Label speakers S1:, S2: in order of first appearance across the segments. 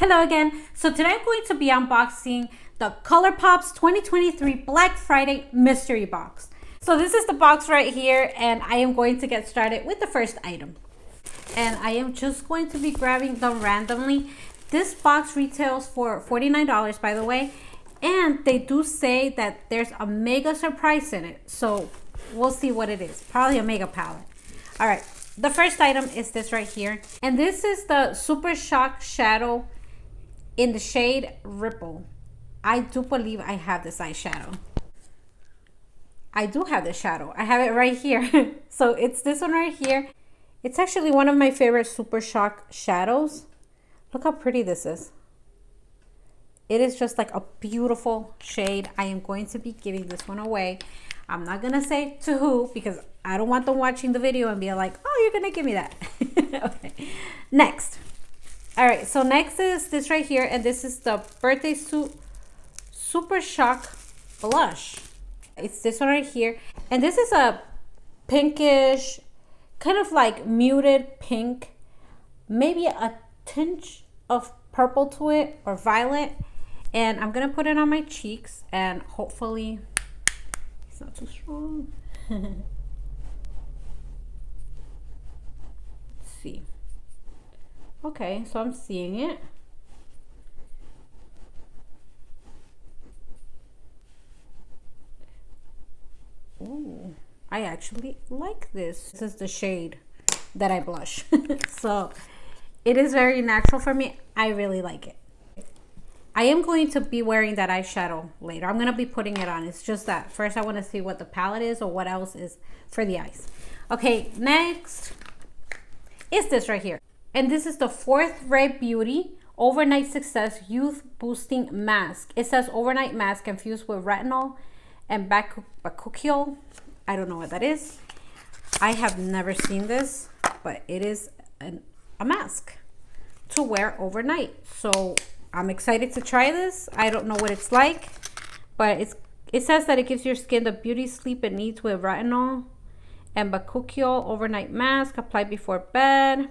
S1: Hello again. So today I'm going to be unboxing the Colourpop's 2023 Black Friday mystery box. So this is the box right here, and I am going to get started with the first item. And I am just going to be grabbing them randomly. This box retails for $49, by the way, and they do say that there's a mega surprise in it. So we'll see what it is. Probably a mega palette. All right, the first item is this right here, and this is the Super Shock Shadow in the shade Ripple. I do believe I have this eyeshadow. I do have this shadow. I have it right here. So it's this one right here. It's actually one of my favorite Super Shock shadows. Look how pretty this is. It is just like a beautiful shade. I am going to be giving this one away. I'm not gonna say to who, because I don't want them watching the video and be like, oh, you're gonna give me that. Okay, next. All right, so next is this right here, and this is the Birthday Suit Super Shock Blush. It's this one right here, and this is a pinkish, kind of like muted pink, maybe a tinge of purple to it, or violet, and I'm gonna put it on my cheeks, and hopefully it's not too strong. Let's see. Okay, so I'm seeing it. Ooh, I actually like this. This is the shade that I blush. So it is very natural for me. I really like it. I am going to be wearing that eyeshadow later. I'm going to be putting it on. It's just that first I want to see what the palette is or what else is for the eyes. Okay, next is this right here. And this is the Fourth Ray Beauty Overnight Success Youth Boosting Mask. It says overnight mask infused with retinol and bakuchiol. I don't know what that is. I have never seen this, but it is a mask to wear overnight. So I'm excited to try this. I don't know what it's like, but it says that it gives your skin the beauty sleep it needs with retinol and bakuchiol overnight mask applied before bed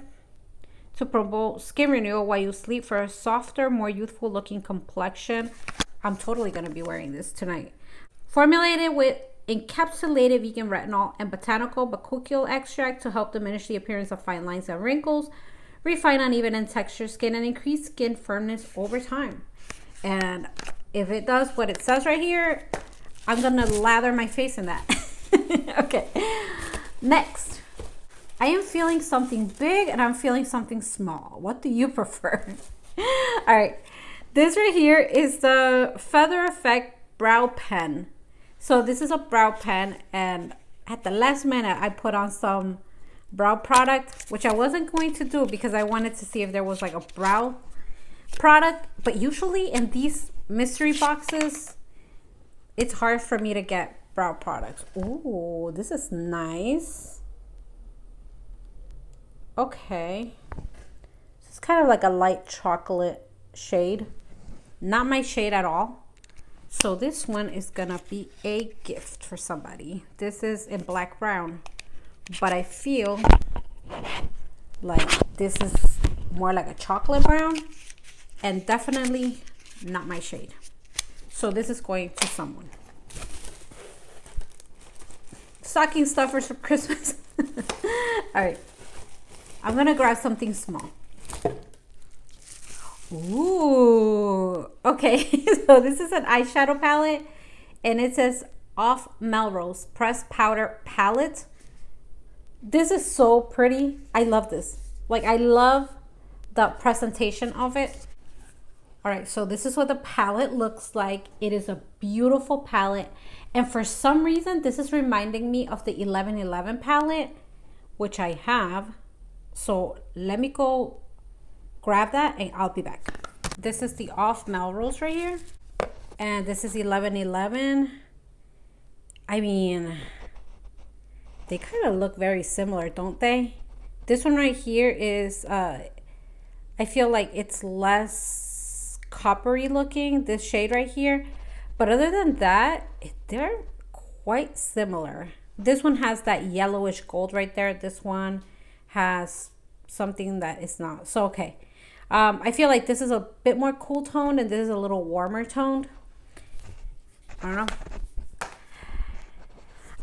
S1: to promote skin renewal while you sleep for a softer, more youthful looking complexion. I'm totally gonna be wearing this tonight. Formulated with encapsulated vegan retinol and botanical bakuchiol extract to help diminish the appearance of fine lines and wrinkles, refine uneven and textured skin, and increase skin firmness over time. And if it does what it says right here, I'm gonna lather my face in that. Okay, next. I am feeling something big and I'm feeling something small. What do you prefer? All right, this right here is the Feather Effect Brow Pen. So this is a brow pen, and at the last minute I put on some brow product, which I wasn't going to do because I wanted to see if there was like a brow product. But usually in these mystery boxes, it's hard for me to get brow products. Ooh, this is nice. Okay, it's kind of like a light chocolate shade, not my shade at all. So this one is gonna be a gift for somebody. This is in black brown, but I feel like this is more like a chocolate brown and definitely not my shade. So this is going to someone. Stocking stuffers for Christmas. All right. I'm gonna grab something small. Ooh, okay. So this is an eyeshadow palette, and it says off Melrose Pressed Powder Palette. This is so pretty. I love this. Like, I love the presentation of it. All right, so this is what the palette looks like. It is a beautiful palette, and for some reason this is reminding me of the 1111 palette, which I have. So let me go grab that and I'll be back. This is the off Melrose right here, and this is 1111. I mean, they kind of look very similar, don't they? This one right here is I feel like it's less coppery looking, this shade right here, but other than that they're quite similar. This one has that yellowish gold right there. This one has something that is not. So okay, I feel like this is a bit more cool toned and this is a little warmer toned. I don't know.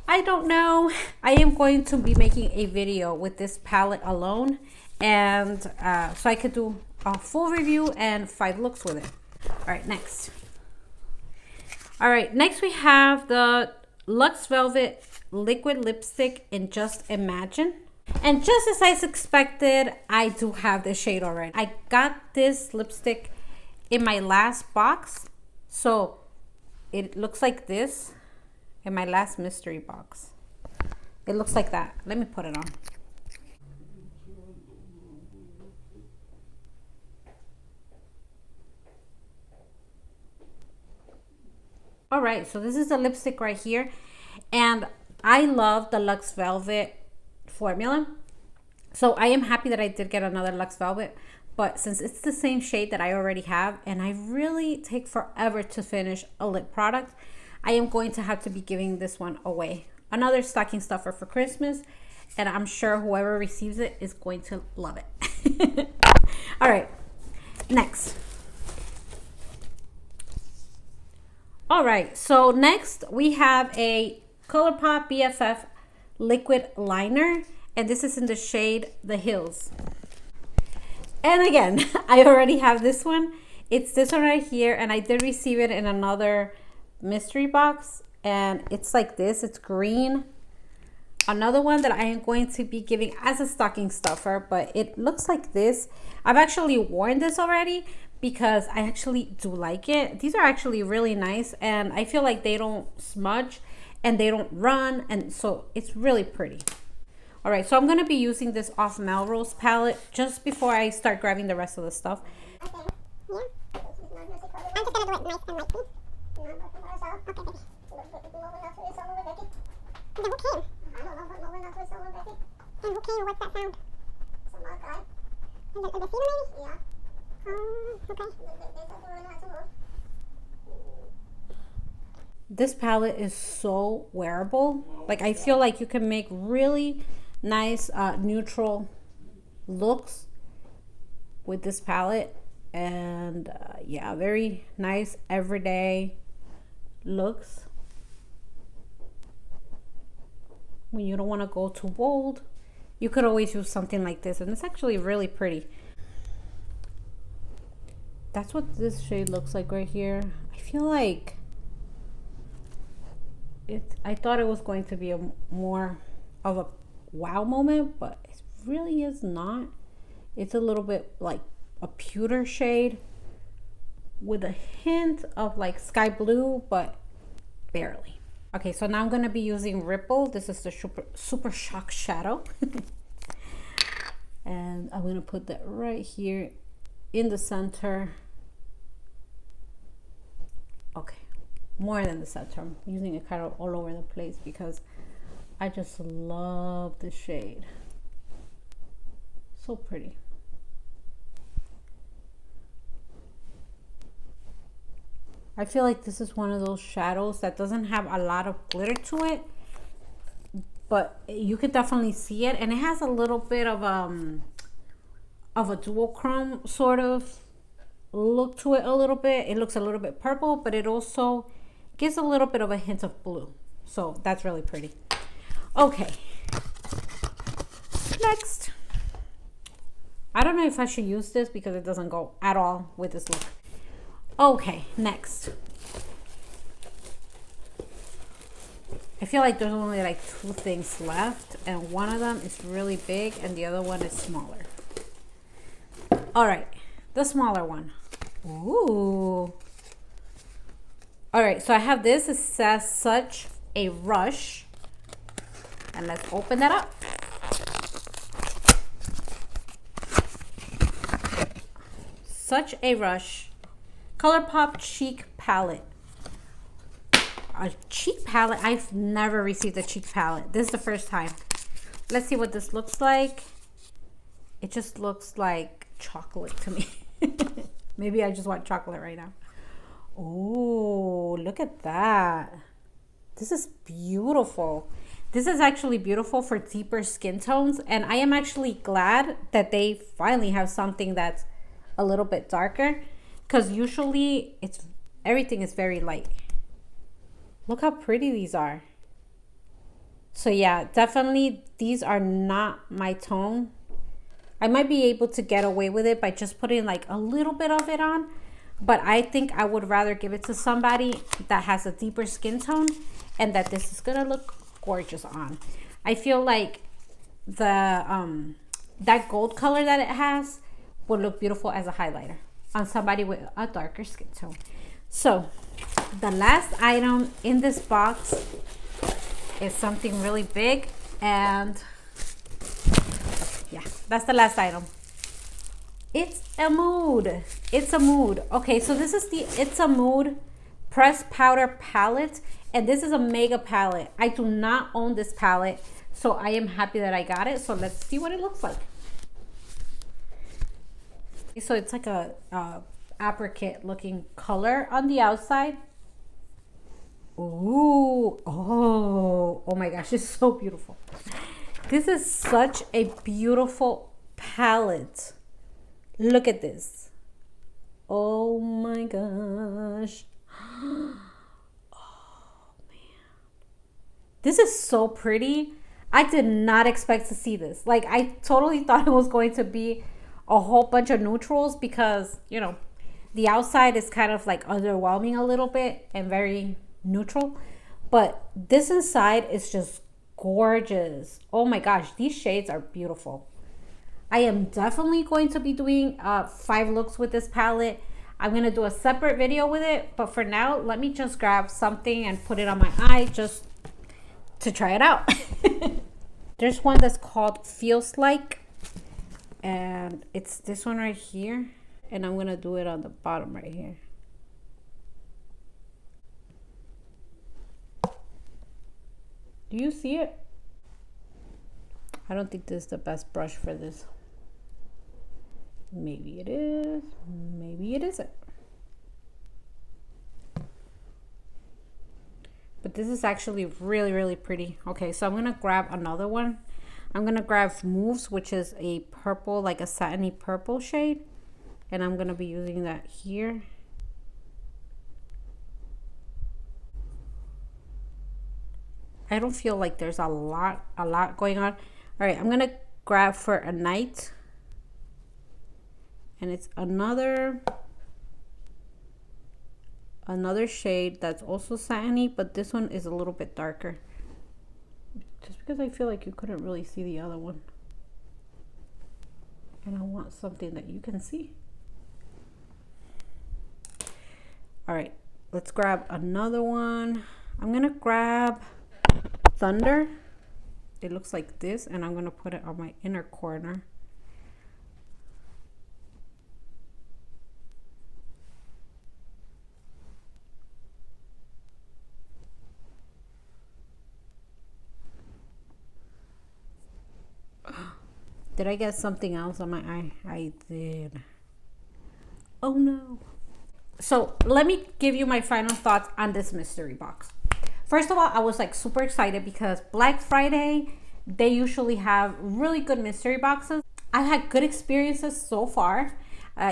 S1: I don't know. I am going to be making a video with this palette alone, and so I could do a full review and 5 looks with it. All right, next. All right, next we have the Luxe Velvet Liquid Lipstick in Just Imagine. And just as I expected, I do have this shade already. I got this lipstick in my last box, so it looks like this. In my last mystery box, it looks like that. Let me put it on. All right, so this is the lipstick right here, and I love the Luxe Velvet formula, so I am happy that I did get another Luxe Velvet. But since it's the same shade that I already have, and I really take forever to finish a lip product, I am going to have to be giving this one away. Another stocking stuffer for Christmas, and I'm sure whoever receives it is going to love it. All right, next. All right, so next we have a Colourpop BFF liquid liner, and this is in the shade The Hills. And again, I already have this one. It's this one right here, and I did receive it in another mystery box, and it's like this. It's green. Another one that I am going to be giving as a stocking stuffer, but it looks like this. I've actually worn this already because I actually do like it. These are actually really nice, and I feel like they don't smudge and they don't run, and so it's really pretty. All right, so I'm going to be using this off Melrose Palette just before I start grabbing the rest of the stuff.
S2: Okay, yeah. I'm just gonna do it nice and lightly. Okay, baby. And who came? And who came? What's that sound? Some guy. The Cena maybe? Yeah. Okay.
S1: This palette is so wearable. Like, I feel like you can make really nice neutral looks with this palette, and yeah, very nice everyday looks when you don't want to go too bold. You could always use something like this, and it's actually really pretty. That's what this shade looks like right here. I feel like I thought it was going to be a more of a wow moment, but it really is not. It's a little bit like a pewter shade with a hint of like sky blue, but barely. Okay, so now I'm going to be using Ripple. This is the Super Shock Shadow. And I'm going to put that right here in the center. Okay, more than the center. I'm using it kind of all over the place because I just love the shade. So pretty. I feel like this is one of those shadows that doesn't have a lot of glitter to it, but you could definitely see it, and it has a little bit of a duochrome sort of look to it a little bit. It looks a little bit purple, but it also gives a little bit of a hint of blue. So that's really pretty. Okay. Next. I don't know if I should use this because it doesn't go at all with this look. Okay, next. I feel like there's only like 2 things left, and one of them is really big and the other one is smaller. All right, the smaller one. Ooh. All right, so I have this. It says Such a Rush. And let's open that up. Such a Rush Colourpop Cheek Palette. A cheek palette? I've never received a cheek palette. This is the first time. Let's see what this looks like. It just looks like chocolate to me. Maybe I just want chocolate right now. Oh, look at that. This is beautiful. This is actually beautiful for deeper skin tones, and I am actually glad that they finally have something that's a little bit darker, because usually everything is very light. Look how pretty these are. So yeah, definitely these are not my tone. I might be able to get away with it by just putting like a little bit of it on, but I think I would rather give it to somebody that has a deeper skin tone and that this is gonna look gorgeous on. I feel like the that gold color that it has would look beautiful as a highlighter on somebody with a darker skin tone. So the last item in this box is something really big, and yeah, that's the last item. It's a mood. It's a mood. Okay, so this is the It's a Mood pressed powder palette, and this is a mega palette. I do not own this palette, so I am happy that I got it. So let's see what it looks like. So it's like a apricot looking color on the outside. Ooh, oh my gosh, it's so beautiful. This is such a beautiful palette. Look at this. Oh my gosh. Oh man. This is so pretty. I did not expect to see this. Like, I totally thought it was going to be a whole bunch of neutrals because, you know, the outside is kind of like underwhelming a little bit and very neutral. But this inside is just gorgeous. Oh my gosh, these shades are beautiful. I am definitely going to be doing 5 looks with this palette. I'm going to do a separate video with it, but for now, let me just grab something and put it on my eye just to try it out. There's one that's called Feels Like, and it's this one right here, and I'm going to do it on the bottom right here. Do you see it? I don't think this is the best brush for this. Maybe it is, maybe it isn't. But this is actually really, really pretty. Okay, so I'm gonna grab another one. I'm gonna grab Moves, which is a purple, like a satiny purple shade. And I'm gonna be using that here. I don't feel like there's a lot going on. All right, I'm gonna grab For a Night. And it's another shade that's also satiny, but this one is a little bit darker. Just because I feel like you couldn't really see the other one. And I want something that you can see. All right, let's grab another one. I'm gonna grab Thunder. It looks like this, and I'm gonna put it on my inner corner. Did I get something else on my eye? I did. Oh no. So let me give you my final thoughts on this mystery box. First of all, I was like super excited because Black Friday, they usually have really good mystery boxes. I've had good experiences so far.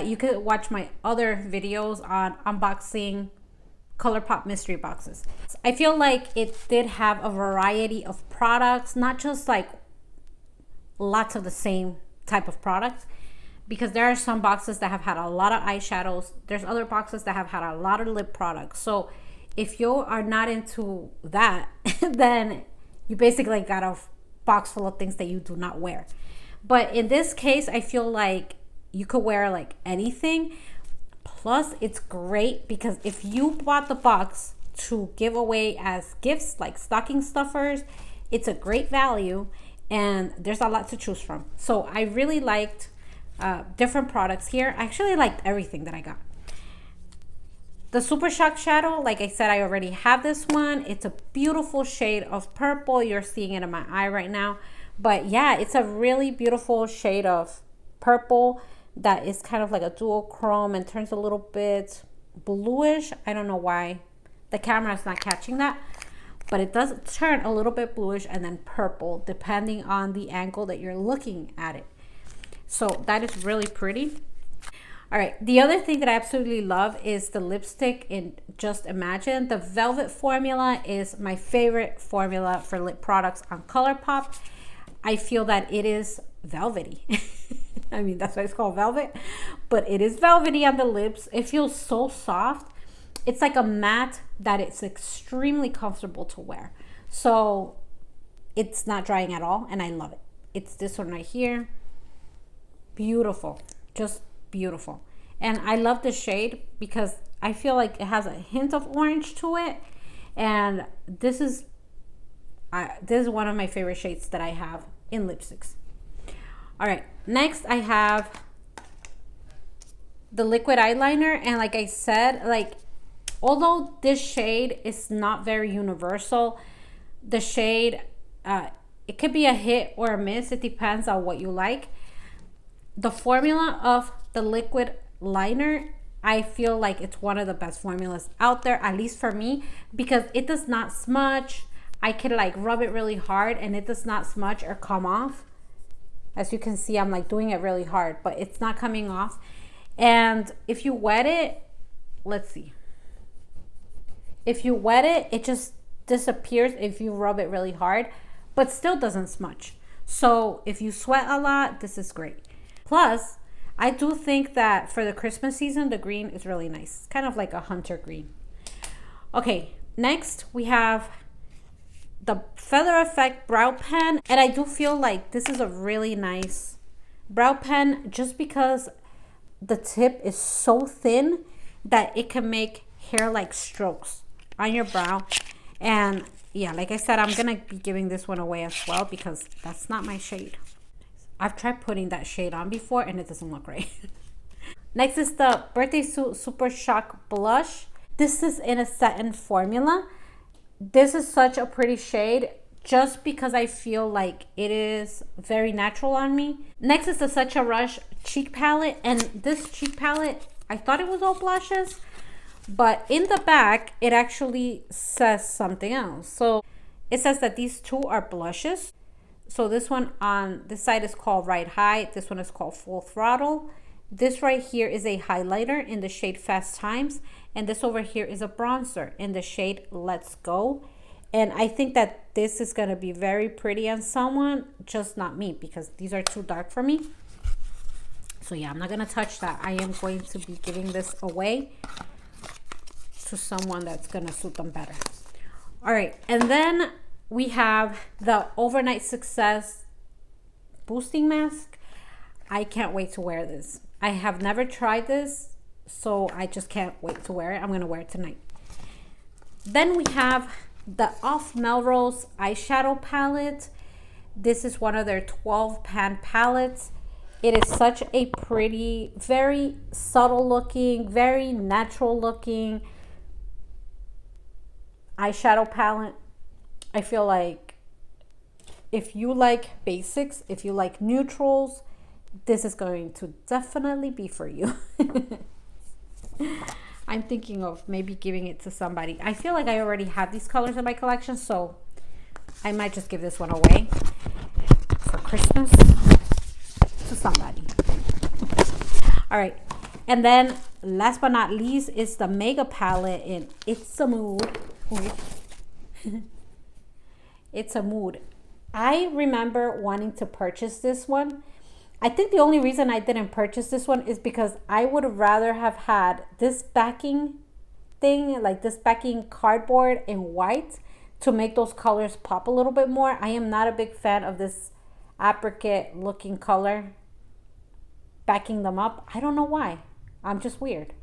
S1: You could watch my other videos on unboxing Colourpop mystery boxes. I feel like it did have a variety of products, not just like lots of the same type of products, because there are some boxes that have had a lot of eyeshadows. There's other boxes that have had a lot of lip products. So if you are not into that, then you basically got a box full of things that you do not wear. But in this case, I feel like you could wear like anything. Plus, it's great because if you bought the box to give away as gifts, like stocking stuffers, it's a great value. And there's a lot to choose from. So I really liked different products here. I actually liked everything that I got. The Super Shock Shadow, like I said, I already have this one. It's a beautiful shade of purple. You're seeing it in my eye right now. But yeah, it's a really beautiful shade of purple that is kind of like a dual chrome and turns a little bit bluish. I don't know why the camera is not catching that. But it does turn a little bit bluish and then purple depending on the angle that you're looking at it. So that is really pretty. All right, the other thing that I absolutely love is the lipstick in Just Imagine. The Velvet formula is my favorite formula for lip products on Colourpop. I feel that it is velvety. I mean, that's why it's called velvet, but it is velvety on the lips. It feels so soft. It's like a matte that it's extremely comfortable to wear. So it's not drying at all, and I love it. It's this one right here. Beautiful, just beautiful. And I love the shade because I feel like it has a hint of orange to it, and this is one of my favorite shades that I have in lipsticks. All right, next I have the liquid eyeliner, and like I said, like although this shade is not very universal, the shade it could be a hit or a miss. It depends on what you like. The formula of the liquid liner, I feel like it's one of the best formulas out there, at least for me, because it does not smudge. I can like rub it really hard and it does not smudge or come off. As you can see, I'm like doing it really hard, but it's not coming off. And if you wet it, let's see. If you wet it, it just disappears if you rub it really hard, but still doesn't smudge. So if you sweat a lot, this is great. Plus, I do think that for the Christmas season, the green is really nice. It's kind of like a hunter green. Okay, next we have the Feather Effect Brow Pen. And I do feel like this is a really nice brow pen just because the tip is so thin that it can make hair-like strokes on your brow. And yeah, like I said, I'm gonna be giving this one away as well because that's not my shade. I've tried putting that shade on before and it doesn't look right. Next is the Birthday Suit Super Shock Blush. This is in a satin formula. This is such a pretty shade just because I feel like it is very natural on me. Next is the Such a Rush Cheek Palette. And this cheek palette, I thought it was all blushes, but in the back, it actually says something else. So it says that these two are blushes. So this one on this side is called Ride High. This one is called Full Throttle. This right here is a highlighter in the shade Fast Times. And this over here is a bronzer in the shade Let's Go. And I think that this is going to be very pretty on someone, just not me, because these are too dark for me. So yeah, I'm not going to touch that. I am going to be giving this away to someone that's going to suit them better. All right, and then we have the Overnight Success Boosting Mask. I can't wait to wear this. I have never tried this, so I just can't wait to wear it. I'm going to wear it tonight. Then we have the Off Melrose Eyeshadow Palette. This is one of their 12 pan palettes. It is such a pretty, very subtle looking, very natural looking eyeshadow palette. I feel like if you like basics, if you like neutrals, this is going to definitely be for you. I'm thinking of maybe giving it to somebody. I feel like I already have these colors in my collection, so I might just give this one away for Christmas to somebody. All right, and then last but not least is the Mega Palette in It's a Mood. It's a Mood. I remember wanting to purchase this one. I think the only reason I didn't purchase this one is because I would rather have had this backing thing, like this backing cardboard in white, to make those colors pop a little bit more. I am not a big fan of this apricot looking color backing them up. I don't know why. I'm just weird.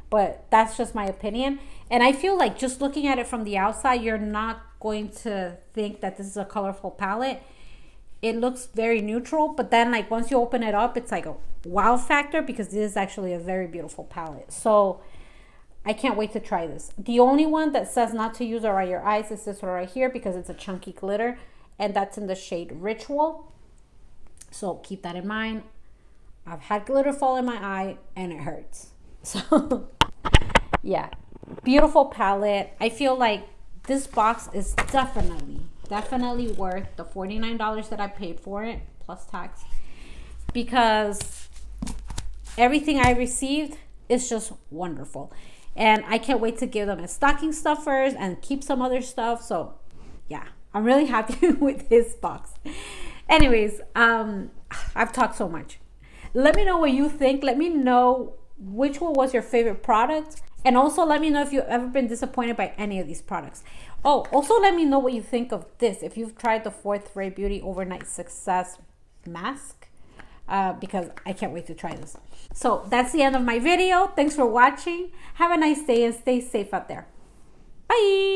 S1: But that's just my opinion. And I feel like just looking at it from the outside, you're not going to think that this is a colorful palette. It looks very neutral, but then like once you open it up, it's like a wow factor because this is actually a very beautiful palette. So I can't wait to try this. The only one that says not to use around your eyes is this one right here because it's a chunky glitter, and that's in the shade Ritual. So keep that in mind. I've had glitter fall in my eye and it hurts. So yeah, beautiful palette. I feel like this box is definitely worth the $49 that I paid for it plus tax, because everything I received is just wonderful. And I can't wait to give them as stocking stuffers and keep some other stuff. So yeah, I'm really happy with this box. Anyways, I've talked so much. Let me know what you think. Let me know which one was your favorite product. And also let me know if you've ever been disappointed by any of these products. Oh, also let me know what you think of this. If you've tried the Fourth Ray Beauty Overnight Success Mask. Because I can't wait to try this. So that's the end of my video. Thanks for watching. Have a nice day and stay safe out there. Bye.